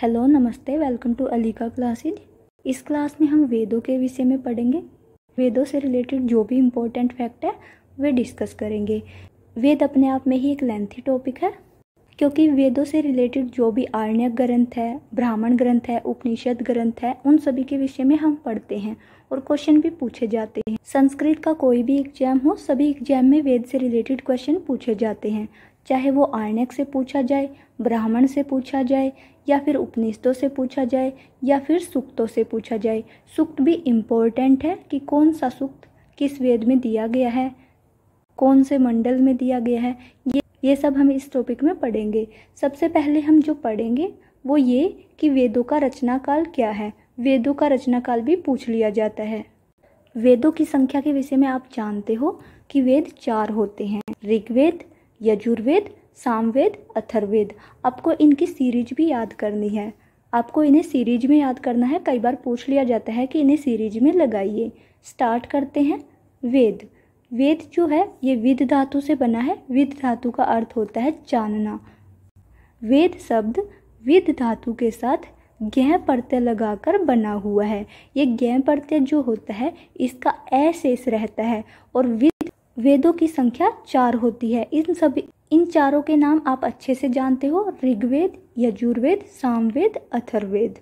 Hello नमस्ते, welcome to अलीका classes. इस class में हम वेदों के विषय में पढ़ेंगे। वेदों से रिलेटेड जो भी इम्पोर्टेंट फैक्ट है वे डिस्कस करेंगे। वेद अपने आप में ही एक लेंथी टॉपिक है, क्योंकि वेदों से रिलेटेड जो भी आरण्यक ग्रंथ है, ब्राह्मण ग्रंथ है, उपनिषद ग्रंथ है, उन सभी के विषय में हम पढ़ते हैं और क्वेश्चन भी पूछे जाते हैं। संस्कृत का कोई भी एग्जाम हो, सभी एग्जाम में वेद से रिलेटेड क्वेश्चन पूछे जाते हैं, चाहे वो आरण्यक से पूछा जाए, ब्राह्मण से पूछा जाए, या फिर उपनिषदों से पूछा जाए, या फिर सूक्तों से पूछा जाए। सूक्त भी इम्पोर्टेंट है कि कौन सा सूक्त किस वेद में दिया गया है, कौन से मंडल में दिया गया है, ये सब हम इस टॉपिक में पढ़ेंगे। सबसे पहले हम जो पढ़ेंगे वो ये कि वेदों का रचना काल क्या है। वेदों का रचना काल भी पूछ लिया जाता है। वेदों की संख्या के विषय में आप जानते हो कि वेद 4 होते हैं: ऋग्वेद, यजुर्वेद, सामवेद, अथर्ववेद। आपको इनकी सीरीज भी याद करनी है। आपको इन्हें सीरीज में याद करना है। कई बार पूछ लिया जाता है कि इन्हें सीरीज में लगाइए। स्टार्ट करते हैं। वेद। वेद जो है ये विद धातु से बना है। विद धातु का अर्थ होता है जानना। वेद शब्द विद धातु के साथ ज्ञ प्रत्यय लगाकर बना हुआ है। ये ज्ञ प्रत्यय जो होता है इसका ए शेष रहता है और वेदों की संख्या 4 होती है। इन चारों के नाम आप अच्छे से जानते हो: ऋग्वेद, यजुर्वेद, सामवेद, अथर्ववेद।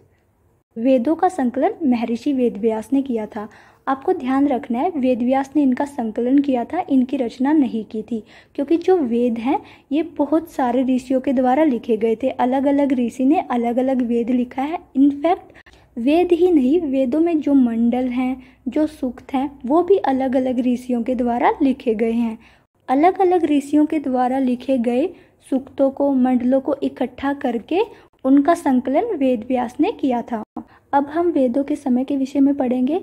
वेदों का संकलन महर्षि वेदव्यास ने किया था। आपको ध्यान रखना है, वेदव्यास ने इनका संकलन किया था, इनकी रचना नहीं की थी, क्योंकि जो वेद हैं ये बहुत सारे ऋषियों के द्वारा लिखे गए थे। अलग अलग ऋषि ने अलग अलग वेद लिखा है। इनफैक्ट वेद ही नहीं, वेदों में जो मंडल हैं, जो सूक्त हैं, वो भी अलग अलग ऋषियों के द्वारा लिखे गए हैं। अलग अलग ऋषियों के द्वारा लिखे गए सूक्तों को, मंडलों को इकट्ठा करके उनका संकलन वेदव्यास ने किया था। अब हम वेदों के समय के विषय में पढ़ेंगे।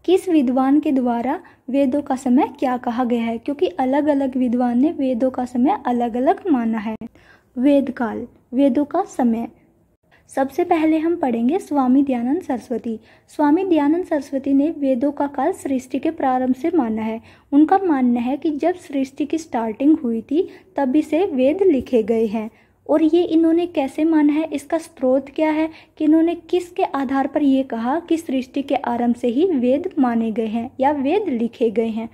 किस विद्वान के द्वारा वेदों का समय क्या कहा गया है, क्योंकि अलग अलग विद्वान ने वेदों का समय अलग अलग माना है। वेद काल, वेदों का समय। सबसे पहले हम पढ़ेंगे स्वामी दयानंद सरस्वती। स्वामी दयानंद सरस्वती ने वेदों का काल सृष्टि के प्रारंभ से माना है। उनका मानना है कि जब सृष्टि की स्टार्टिंग हुई थी तभी से वेद लिखे गए हैं। और ये इन्होंने कैसे माना है, इसका स्रोत क्या है, कि इन्होंने किसके आधार पर ये कहा कि सृष्टि के आरंभ से ही वेद माने गए हैं या वेद लिखे गए हैं।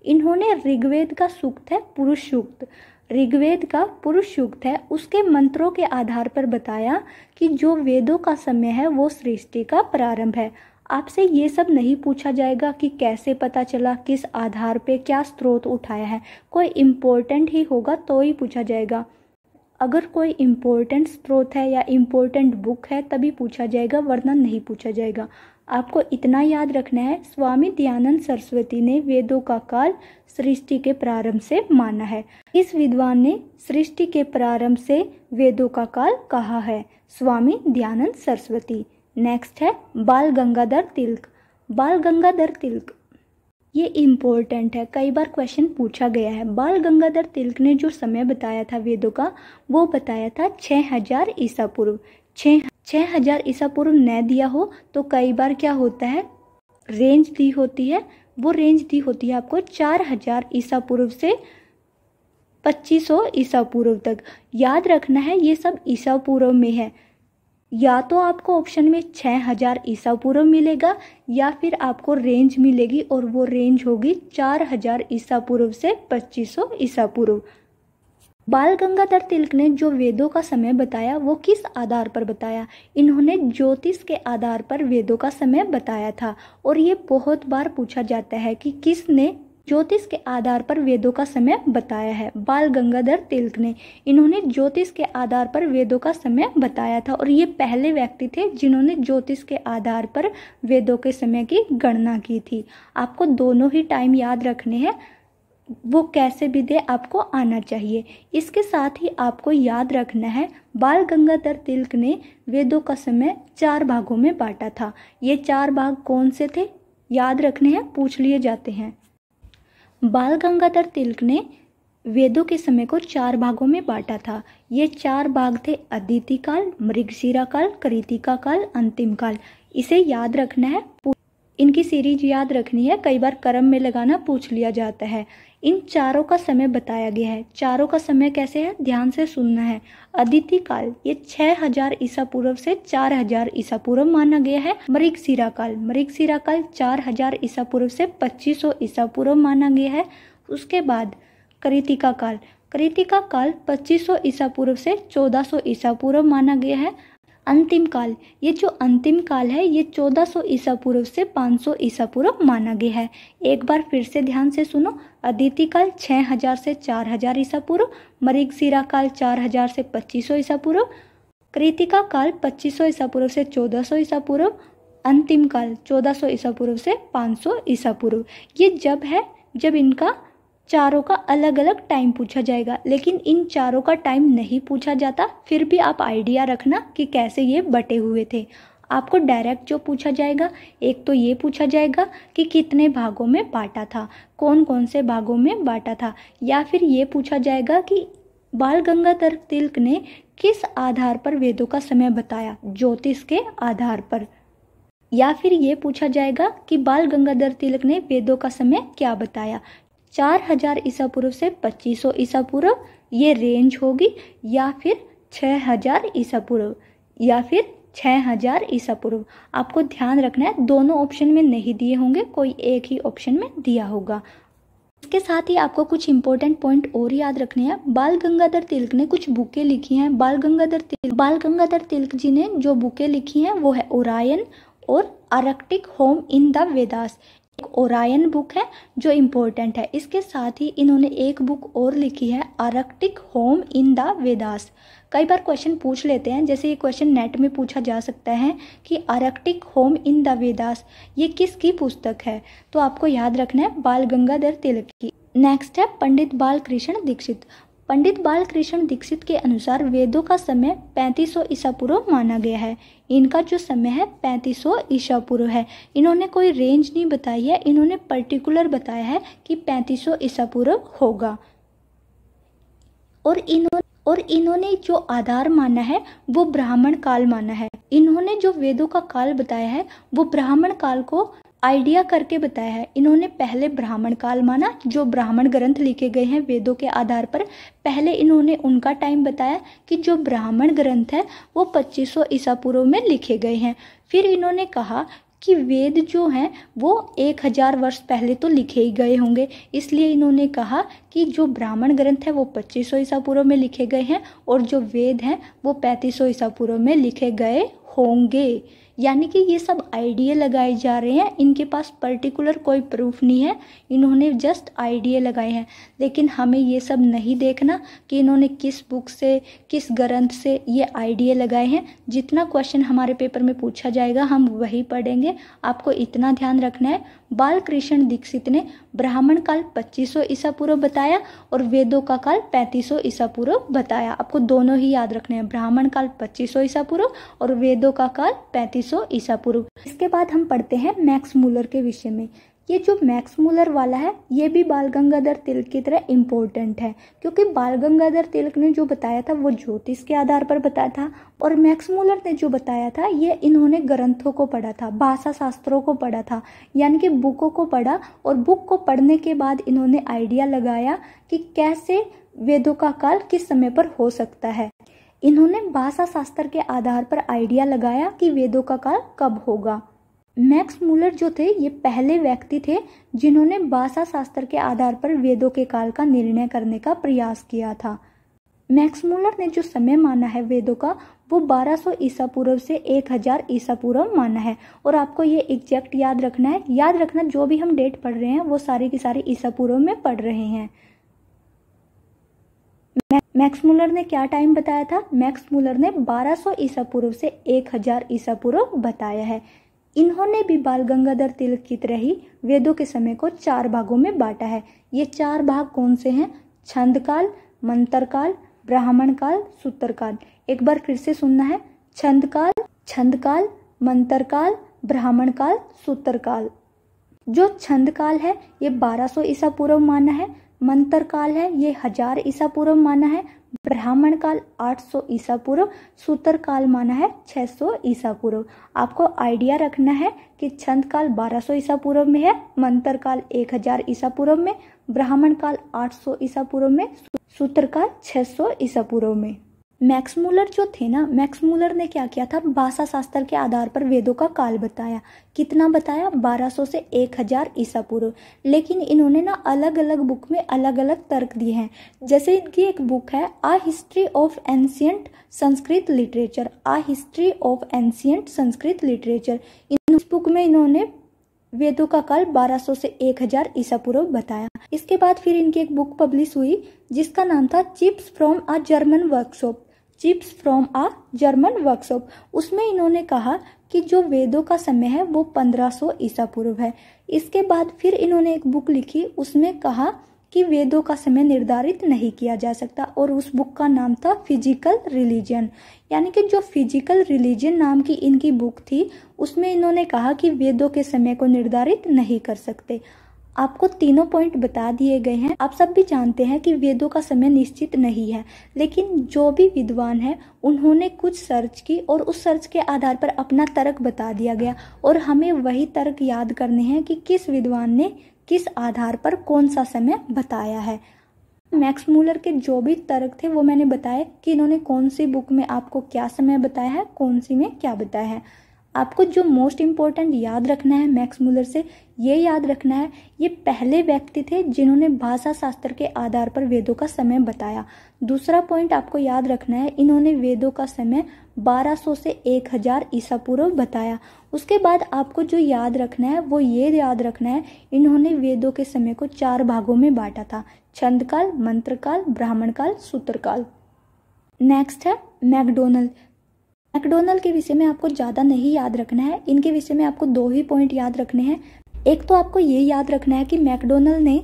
इन्होंने ऋग्वेद का सूक्त है पुरुष सूक्त, ऋग्वेद का पुरुष सूक्त है, उसके मंत्रों के आधार पर बताया कि जो वेदों का समय है वो सृष्टि का प्रारंभ है। आपसे ये सब नहीं पूछा जाएगा कि कैसे पता चला, किस आधार पे, क्या स्रोत उठाया है। कोई इम्पोर्टेंट ही होगा तो ही पूछा जाएगा। अगर कोई इम्पोर्टेंट स्रोत है या इम्पोर्टेंट बुक है तभी पूछा जाएगा, वरना नहीं पूछा जाएगा। आपको इतना याद रखना है, स्वामी दयानंद सरस्वती ने वेदों का काल सृष्टि के प्रारंभ से माना है। इस विद्वान ने सृष्टि के प्रारंभ से वेदों का काल कहा है, स्वामी दयानंद सरस्वती। नेक्स्ट है बाल गंगाधर तिलक। बाल गंगाधर तिलक ये इम्पोर्टेंट है, कई बार क्वेश्चन पूछा गया है। बाल गंगाधर तिलक ने जो समय बताया था वेदों का, वो बताया था 6000 ईसा पूर्व। 6000 ईसा पूर्व न दिया हो तो कई बार क्या होता है, रेंज दी होती है, वो रेंज दी होती है आपको 4000 ईसा पूर्व से 2500 ईसा पूर्व तक। याद रखना है ये सब ईसा पूर्व में है। या तो आपको ऑप्शन में 6000 ईसा पूर्व मिलेगा या फिर आपको रेंज मिलेगी, और वो रेंज होगी 4000 ईसा पूर्व से 2500 ईसा पूर्व। बाल गंगाधर तिलक ने जो वेदों का समय बताया वो किस आधार पर बताया? इन्होंने ज्योतिष के आधार पर वेदों का समय बताया था। और ये बहुत बार पूछा जाता है कि किसने ज्योतिष के आधार पर वेदों का समय बताया है। बाल गंगाधर तिलक ने, इन्होंने ज्योतिष के आधार पर वेदों का समय बताया था, और ये पहले व्यक्ति थे जिन्होंने ज्योतिष के आधार पर वेदों के समय की गणना की थी। आपको दोनों ही टाइम याद रखने हैं, वो कैसे भी दे आपको आना चाहिए। इसके साथ ही आपको याद रखना है, बाल गंगाधर तिलक ने वेदों का समय 4 भागों में बांटा था। ये 4 भाग कौन से थे, याद रखने हैं, पूछ लिए जाते हैं। बाल गंगाधर तिलक ने वेदों के समय को 4 भागों में बांटा था। ये 4 भाग थे: अदिति काल, मृगशिरा काल, कृतिका काल, अंतिम काल। इसे याद रखना है। इनकी सीरीज याद रखनी है, कई बार क्रम में लगाना पूछ लिया जाता है। इन चारों का समय बताया गया है। चारों का समय कैसे है, ध्यान से सुनना है। अदिति काल ये 6000 ईसा पूर्व से 4000 ईसा पूर्व माना गया है। मृगशिरा काल 4000 ईसा पूर्व से 2500 ईसा पूर्व माना गया है। उसके बाद कृतिका काल 2500 ईसा पूर्व से 1400 ईसा पूर्व माना गया है। अंतिम काल, ये जो अंतिम काल है ये 1400 ईसा पूर्व से 500 ईसा पूर्व माना गया है। एक बार फिर से ध्यान से सुनो। अदिति काल 6000 से 4000 ईसा पूर्व, मृगशिरा काल 4000 से 2500 ईसा पूर्व, कृतिका काल 2500 ईसा पूर्व से 1400 ईसा पूर्व, अंतिम काल 1400 ईसा पूर्व से 500 ईसा पूर्व। ये जब है जब इनका चारों का अलग अलग टाइम पूछा जाएगा, लेकिन इन चारों का टाइम नहीं पूछा जाता। फिर भी आप आइडिया रखना कि कैसे ये बटे हुए थे। आपको डायरेक्ट जो पूछा जाएगा, एक तो ये पूछा जाएगा कि कितने भागों में बांटा था, कौन कौन से भागों में बांटा था, या फिर ये पूछा जाएगा कि बाल गंगाधर तिलक ने किस आधार पर वेदों का समय बताया, ज्योतिष के आधार पर, या फिर ये पूछा जाएगा कि बाल गंगाधर तिलक ने वेदों का समय क्या बताया। 4000 ईसा पूर्व से 2500 ईसा पूर्व ये रेंज होगी, या फिर 6000 ईसा पूर्व, या फिर 6000 ईसा पूर्व। आपको ध्यान रखना है, दोनों ऑप्शन में नहीं दिए होंगे, कोई एक ही ऑप्शन में दिया होगा। इसके साथ ही आपको कुछ इंपॉर्टेंट पॉइंट और याद रखने हैं। बाल गंगाधर तिलक ने कुछ बुकें लिखी हैं। बाल गंगाधर तिलक जी ने जो बुकें लिखी हैं वो है ओरायन और Arctic home in the Vedas. एक ओरायन बुक है जो इम्पोर्टेंट है। इसके साथ ही इन्होंने एक बुक और लिखी है, Arctic home in the Vedas. कई बार क्वेश्चन पूछ लेते हैं, जैसे ये क्वेश्चन नेट में पूछा जा सकता है कि Arctic home in the Vedas ये किसकी पुस्तक है, तो आपको याद रखना है बाल गंगाधर तिलक की। नेक्स्ट है पंडित बालकृष्ण दीक्षित। पंडित बालकृष्ण दीक्षित के अनुसार वेदों का समय 3500 ईसा पूर्व माना गया है। इनका जो समय है 3500 ईसा पूर्व है। इन्होंने कोई रेंज नहीं बताई है, इन्होंने पर्टिकुलर बताया है कि 3500 ईसा पूर्व होगा। और इन्होंने जो आधार माना है वो ब्राह्मण काल माना है। इन्होंने जो वेदों का काल बताया है वो ब्राह्मण काल को आइडिया करके बताया है। इन्होंने पहले ब्राह्मण काल माना, जो ब्राह्मण ग्रंथ लिखे गए हैं वेदों के आधार पर, पहले इन्होंने उनका टाइम बताया कि जो ब्राह्मण ग्रंथ है वो 2500 ईसा पूर्व में लिखे गए हैं। फिर इन्होंने कहा कि वेद जो हैं वो 1000 वर्ष पहले तो लिखे ही गए होंगे, इसलिए इन्होंने कहा कि जो ब्राह्मण ग्रंथ है वो 2500 ईसा पूर्व में लिखे गए हैं और जो वेद हैं वो 3500 ईसा पूर्व में लिखे गए होंगे। यानी कि ये सब आइडिया लगाए जा रहे हैं, इनके पास पर्टिकुलर कोई प्रूफ नहीं है, इन्होंने जस्ट आइडिया लगाए हैं। लेकिन हमें ये सब नहीं देखना कि इन्होंने किस बुक से, किस ग्रंथ से ये आइडिया लगाए हैं। जितना क्वेश्चन हमारे पेपर में पूछा जाएगा हम वही पढ़ेंगे। आपको इतना ध्यान रखना है, बालकृष्ण दीक्षित ने ब्राह्मण काल 2500 ईसा पूर्व बताया और वेदों का काल 3500 ईसा पूर्व बताया। आपको दोनों ही याद रखने हैं, ब्राह्मण काल 2500 ईसा पूर्व और वेदों का काल 3500 ईसा पूर्व। इसके बाद हम पढ़ते हैं मैक्स मूलर के विषय में। ये जो मैक्स मूलर वाला है ये भी बाल गंगाधर तिलक की तरह इम्पोर्टेंट है, क्योंकि बाल गंगाधर तिलक ने जो बताया था वो ज्योतिष के आधार पर बताया था, और मैक्स मूलर ने जो बताया था ये इन्होंने ग्रंथों को पढ़ा था, भाषा शास्त्रों को पढ़ा था, यानी कि बुकों को पढ़ा, और बुक को पढ़ने के बाद इन्होंने आइडिया लगाया कि कैसे वेदों का काल किस समय पर हो सकता है। इन्होंने भाषा शास्त्र के आधार पर आइडिया लगाया कि वेदों का काल कब होगा। मैक्स मूलर जो थे ये पहले व्यक्ति थे जिन्होंने भाषा शास्त्र के आधार पर वेदों के काल का निर्णय करने का प्रयास किया था। मैक्स मूलर ने जो समय माना है वेदों का वो 1200 ईसा पूर्व से 1000 ईसा पूर्व माना है। और आपको ये एग्जैक्ट याद रखना है, याद रखना जो भी हम डेट पढ़ रहे हैं वो सारी की सारी ईसा पूर्व में पढ़ रहे हैं। मैक्स मूलर ने क्या टाइम बताया था? मैक्स मूलर ने 1200 ईसा पूर्व से 1000 ईसा पूर्व बताया है। इन्होंने भी बाल गंगाधर तिलक की तरह ही वेदों के समय को 4 भागों में बांटा है। ये 4 भाग कौन से हैं? छंद काल, मंत्र काल, ब्राह्मण काल, सूत्र काल। एक बार फिर से सुनना है, छंद काल, मंत्र काल, ब्राह्मण काल, सूत्र काल। जो छंद काल है ये 1200 ईसा पूर्व माना है, मंत्र काल है ये 1000 ईसा पूर्व माना है, ब्राह्मण काल 800 ईसा पूर्व, सूत्र काल माना है 600 ईसा पूर्व। आपको आइडिया रखना है कि छंद काल 1200 ईसा पूर्व में है, मंत्र काल 1000 ईसा पूर्व में, ब्राह्मण काल 800 ईसा पूर्व में, सूत्र काल 600 ईसा पूर्व में। मैक्स मूलर जो थे ना, मैक्स मूलर ने क्या किया था, भाषा शास्त्र के आधार पर वेदों का काल बताया। कितना बताया, 1200 से 1000 ईसा पूर्व। लेकिन इन्होंने ना अलग अलग बुक में अलग अलग तर्क दिए हैं। जैसे इनकी एक बुक है a history of ancient Sanskrit literature, a history of ancient Sanskrit literature. इस बुक में इन्होंने वेदों का काल 1200 से 1000 ईसा पूर्व बताया। इसके बाद फिर इनकी एक बुक पब्लिश हुई जिसका नाम था chips from a German workshop, chips from a German workshop. उसमें इन्होंने कहा कि जो वेदों का समय है वो 1500 ईसा पूर्व है। इसके बाद फिर इन्होंने एक बुक लिखी, उसमें कहा कि वेदों का समय निर्धारित नहीं किया जा सकता, और उस बुक का नाम था फिजिकल रिलीजन। यानी कि जो फिजिकल रिलीजन नाम की इनकी बुक थी, उसमें इन्होंने कहा कि वेदों के समय को निर्धारित नहीं कर सकते। आपको तीनों पॉइंट बता दिए गए हैं। आप सब भी जानते हैं कि वेदों का समय निश्चित नहीं है, लेकिन जो भी विद्वान है उन्होंने कुछ सर्च की और उस सर्च के आधार पर अपना तर्क बता दिया गया, और हमें वही तर्क याद करने हैं कि किस विद्वान ने किस आधार पर कौन सा समय बताया है। मैक्स मूलर के जो भी तर्क थे वो मैंने बताया कि इन्होंने कौन सी बुक में आपको क्या समय बताया है, कौन सी में क्या बताया है। आपको जो मोस्ट इम्पोर्टेंट याद रखना है मैक्स मूलर से, ये याद रखना है ये पहले व्यक्ति थे जिन्होंने भाषा शास्त्र के आधार पर वेदों का समय बताया। दूसरा पॉइंट आपको याद रखना है, इन्होंने वेदों का समय 1200 से 1000 ईसा पूर्व बताया। उसके बाद आपको जो याद रखना है वो ये याद रखना है, इन्होंने वेदों के समय को 4 भागों में बांटा था, छंद काल, मंत्र काल, ब्राह्मण काल, सूत्र काल। नेक्स्ट है मैकडोनल। मैकडोनल के विषय में आपको ज़्यादा नहीं याद रखना है, इनके विषय में आपको 2 ही पॉइंट याद रखने हैं। एक तो आपको ये याद रखना है कि मैकडोनल ने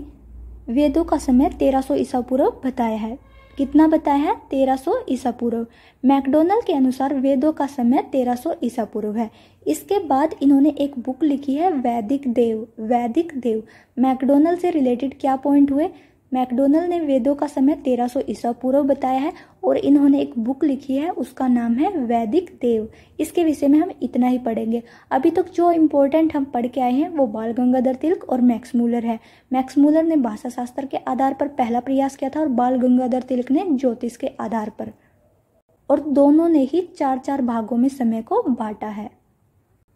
वेदों का समय 1300 ईसा पूर्व बताया है। कितना बताया है, 1300 ईसा पूर्व। मैकडोनल के अनुसार वेदों का समय 1300 ईसा पूर्व है। इसके बाद इन्होंने एक बुक लिखी है वैदिक देव, वैदिक देव। मैकडोनल से रिलेटेड क्या पॉइंट हुए, मैकडोनल ने वेदों का समय 1300 ईसा पूर्व बताया है, और इन्होंने एक बुक लिखी है उसका नाम है वैदिक देव। इसके विषय में हम इतना ही पढ़ेंगे। अभी तक जो इम्पोर्टेंट हम पढ़ के आए हैं वो बाल गंगाधर तिलक और मैक्स मूलर है। मैक्स मूलर ने भाषा शास्त्र के आधार पर पहला प्रयास किया था और बाल गंगाधर तिलक ने ज्योतिष के आधार पर, और दोनों ने ही 4-4 भागों में समय को बांटा है।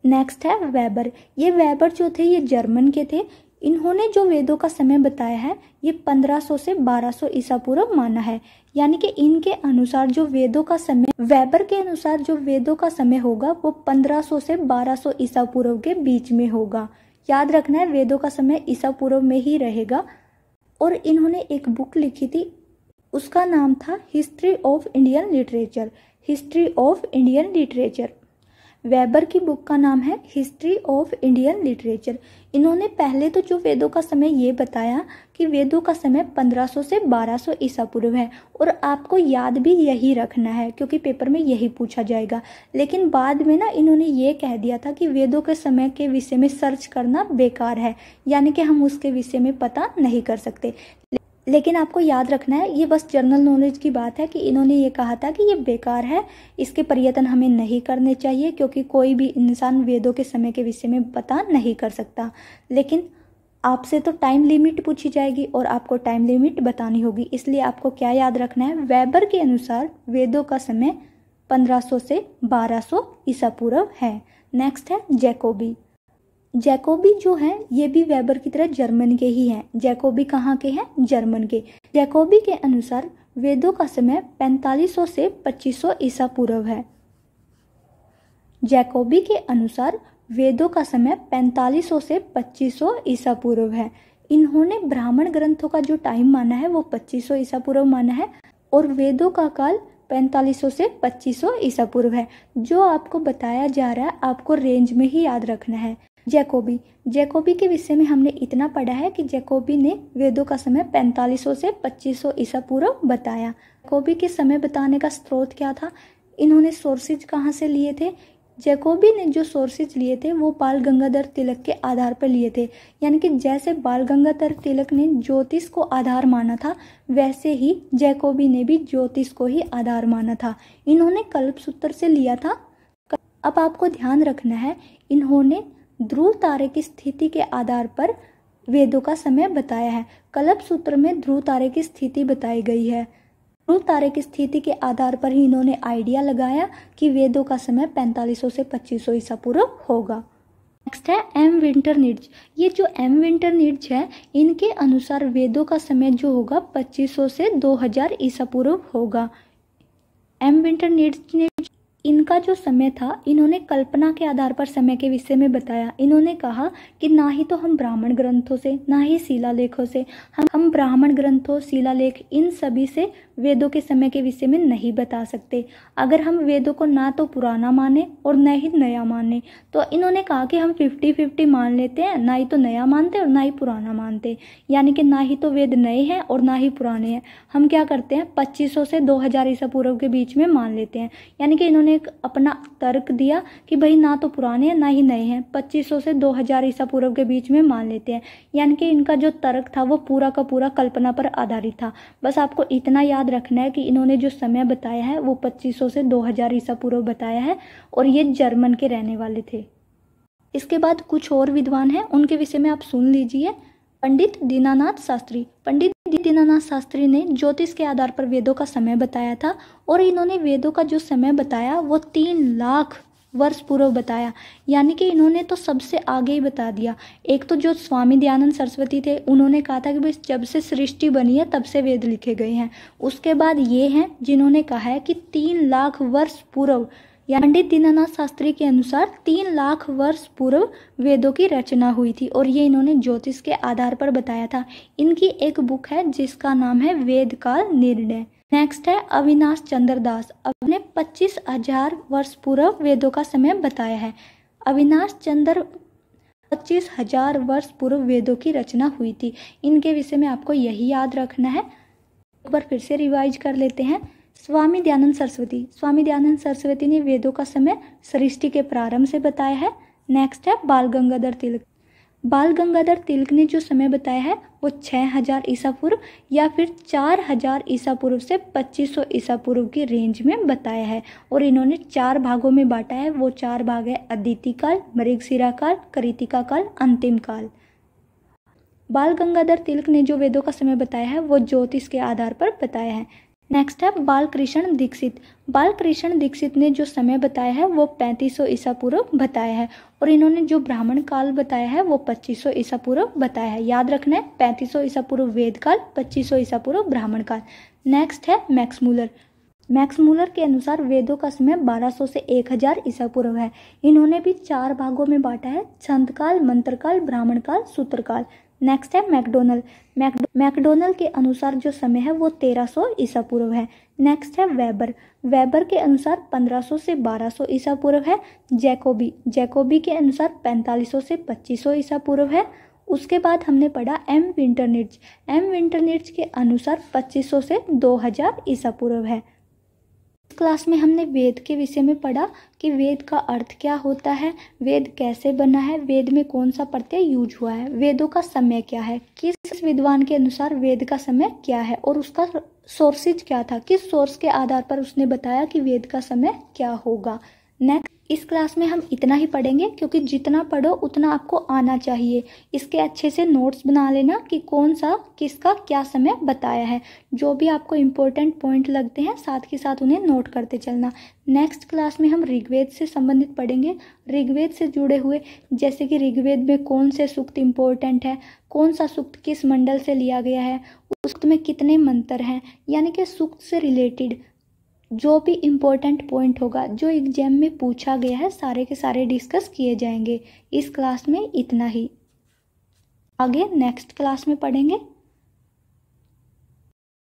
नेक्स्ट है वेबर। ये वेबर जो थे ये जर्मन के थे। इन्होंने जो वेदों का समय बताया है ये 1500 से 1200 ईसा पूर्व माना है। यानी कि इनके अनुसार जो वेदों का समय, वेबर के अनुसार जो वेदों का समय होगा वो 1500 से 1200 ईसा पूर्व के बीच में होगा। याद रखना है वेदों का समय ईसा पूर्व में ही रहेगा। और इन्होंने एक बुक लिखी थी, उसका नाम था history of Indian literature, history of Indian literature. Weber की बुक का नाम है हिस्ट्री ऑफ इंडियन लिटरेचर। इन्होंने पहले तो जो वेदों का समय ये बताया कि वेदों का समय 1500 से 1200 ईसा पूर्व है, और आपको याद भी यही रखना है क्योंकि पेपर में यही पूछा जाएगा। लेकिन बाद में ना इन्होंने ये कह दिया था कि वेदों के समय के विषय में सर्च करना बेकार है, यानी कि हम उसके विषय में पता नहीं कर सकते। लेकिन आपको याद रखना है ये बस जनरल नॉलेज की बात है कि इन्होंने ये कहा था कि ये बेकार है, इसके प्रयत्न हमें नहीं करने चाहिए क्योंकि कोई भी इंसान वेदों के समय के विषय में पता नहीं कर सकता। लेकिन आपसे तो टाइम लिमिट पूछी जाएगी और आपको टाइम लिमिट बतानी होगी, इसलिए आपको क्या याद रखना है, वेबर के अनुसार वेदों का समय 1500 से 1200 ईसा पूर्व है। नेक्स्ट है जैकोबी। जैकोबी जो हैं ये भी वेबर की तरह जर्मन के ही हैं। जैकोबी कहाँ के हैं, जर्मन के। जैकोबी के अनुसार वेदों का समय 4500 से 2500 ईसा पूर्व है। जैकोबी के अनुसार वेदों का समय 4500 से 2500 ईसा पूर्व है। इन्होंने ब्राह्मण ग्रंथों का जो टाइम माना है वो 2500 ईसा पूर्व माना है, और वेदों का काल 4500 से 2500 ईसा पूर्व है। जो आपको बताया जा रहा है आपको रेंज में ही याद रखना है। जैकोबी, जैकोबी के विषय में हमने इतना पढ़ा है कि जैकोबी ने वेदों का समय 4500 से 2500 ईसा पूर्व बताया। जैकोबी के समय बताने का स्रोत क्या था, इन्होंने सोर्सेज कहाँ से लिए थे, जैकोबी ने जो सोर्सेज लिए थे वो बाल गंगाधर तिलक के आधार पर लिए थे, यानी कि जैसे बाल गंगाधर तिलक ने ज्योतिष को आधार माना था वैसे ही जैकोबी ने भी ज्योतिष को ही आधार माना था। इन्होंने कल्पसूत्र से लिया था। अब आपको ध्यान रखना है, इन्होंने ध्रुव तारे की स्थिति के आधार पर वेदों का समय बताया है। कल्पसूत्र में ध्रुव तारे की स्थिति बताई गई है। ध्रुव तारे की स्थिति के आधार पर ही इन्होंने आइडिया लगाया कि वेदों का समय 4500 से 2500 ईसा पूर्व होगा। नेक्स्ट है एम विंटरनिट्ज। ये जो एम विंटरनिट्ज है, इनके अनुसार वेदों का समय जो होगा 2500 से 2000 ईसा पूर्व होगा। एम विंटरनिट्ज ने इनका जो समय था, इन्होंने कल्पना के आधार पर समय के विषय में बताया। इन्होंने कहा कि ना ही तो हम ब्राह्मण ग्रंथों से, ना ही शिलालेखों से, हम ब्राह्मण ग्रंथों, शिलालेख इन सभी से वेदों के समय के विषय में नहीं बता सकते। अगर हम वेदों को ना तो पुराना माने और न ही नया माने, तो इन्होंने कहा कि हम 50-50 मान लेते हैं, ना ही तो नया मानते और ना ही पुराना मानते, यानी कि ना ही तो वेद नए हैं और ना ही पुराने हैं। हम क्या करते हैं, 2500 से 2000 ईसा पूर्व के बीच में मान लेते हैं। यानी कि इन्होंने एक अपना तर्क दिया कि भाई ना तो पुराने हैं ना ही नए हैं, 2500 से 2000 ईसा पूर्व के बीच में मान लेते हैं। यानी कि इनका जो तर्क था वो पूरा का पूरा कल्पना पर आधारित था। बस आपको इतना याद रखना है कि इन्होंने जो समय बताया है वो 2500 से 2000 ईसा पूर्व बताया है और ये जर्मन के रहने वाले थे। इसके बाद कुछ और विद्वान हैं, उनके विषय में आप सुन लीजिए। पंडित दीनानाथ शास्त्री। पंडित दीनानाथ शास्त्री ने ज्योतिष के आधार पर वेदों का समय बताया था और इन्होंने वेदों का जो समय बताया वो 3 लाख वर्ष पूर्व बताया। यानी कि इन्होंने तो सबसे आगे ही बता दिया। एक तो जो स्वामी दयानंद सरस्वती थे, उन्होंने कहा था कि भाई जब से सृष्टि बनी है तब से वेद लिखे गए हैं। उसके बाद ये हैं जिन्होंने कहा है कि 3 लाख वर्ष पूर्व, या पंडित दीनानाथ शास्त्री के अनुसार 3 लाख वर्ष पूर्व वेदों की रचना हुई थी और ये इन्होंने ज्योतिष के आधार पर बताया था। इनकी एक बुक है जिसका नाम है वेद काल निर्णय। नेक्स्ट है अविनाश चंद्र दास। अपने 25,000 वर्ष पूर्व वेदों का समय बताया है। अविनाश चंद्र 25,000 वर्ष पूर्व वेदों की रचना हुई थी। इनके विषय में आपको यही याद रखना है। एक बार फिर से रिवाइज कर लेते हैं। स्वामी दयानंद सरस्वती। स्वामी दयानंद सरस्वती ने वेदों का समय सृष्टि के प्रारंभ से बताया है। नेक्स्ट है बाल गंगाधर तिलक। बाल गंगाधर तिलक ने जो समय बताया है वो 6000 ईसा पूर्व या फिर 4000 ईसा पूर्व से 2500 ईसा पूर्व की रेंज में बताया है और इन्होंने 4 भागों में बांटा है। वो 4 भाग है अदिति काल, मृगशिरा काल, कृतिका काल, अंतिम काल। बाल गंगाधर तिलक ने जो वेदों का समय बताया है वो ज्योतिष के आधार पर बताया है। नेक्स्ट है बालकृष्ण दीक्षित। बालकृष्ण दीक्षित ने जो समय बताया है वो 3500 ईसा पूर्व बताया है और इन्होंने जो ब्राह्मण काल बताया है वो 2500 ईसा पूर्व बताया है। याद रखना है, 3500 ईसा पूर्व वेद काल, 2500 ईसा पूर्व ब्राह्मण काल। नेक्स्ट है मैक्स मूलर। मैक्स मूलर के अनुसार वेदों का समय 1200 से 1000 ईसा पूर्व है। इन्होंने भी 4 भागों में बांटा है, छंद काल, मंत्र काल, ब्राह्मण काल, सूत्र काल। नेक्स्ट है मैकडोनल। मैकडोनल के अनुसार जो समय है वो 1300 ईसा पूर्व है। नेक्स्ट है वेबर। वेबर के अनुसार 1500 से 1200 ईसा पूर्व है। जैकोबी के अनुसार 4500 से 2500 ईसा पूर्व है। उसके बाद हमने पढ़ा एम विंटरनिट्ज। एम विंटरनिट्ज के अनुसार 2500 से 2000 ईसा पूर्व है। इस क्लास में हमने वेद के विषय में पढ़ा कि वेद का अर्थ क्या होता है, वेद कैसे बना है, वेद में कौन सा प्रत्यय यूज हुआ है, वेदों का समय क्या है, किस विद्वान के अनुसार वेद का समय क्या है और उसका सोर्सेज क्या था, किस सोर्स के आधार पर उसने बताया कि वेद का समय क्या होगा। नेक्स्ट इस क्लास में हम इतना ही पढ़ेंगे क्योंकि जितना पढ़ो उतना आपको आना चाहिए। इसके अच्छे से नोट्स बना लेना कि कौन सा किसका क्या समय बताया है। जो भी आपको इम्पोर्टेंट पॉइंट लगते हैं साथ के साथ उन्हें नोट करते चलना। नेक्स्ट क्लास में हम ऋग्वेद से संबंधित पढ़ेंगे। ऋग्वेद से जुड़े हुए जैसे कि ऋग्वेद में कौन से सूक्त इम्पोर्टेंट है, कौन सा सूक्त किस मंडल से लिया गया है, उस सूक्त में कितने मंत्र हैं, यानी कि सूक्त से रिलेटेड जो भी इम्पोर्टेंट पॉइंट होगा जो एग्जाम में पूछा गया है सारे के सारे डिस्कस किए जाएंगे। इस क्लास में इतना ही, आगे नेक्स्ट क्लास में पढ़ेंगे।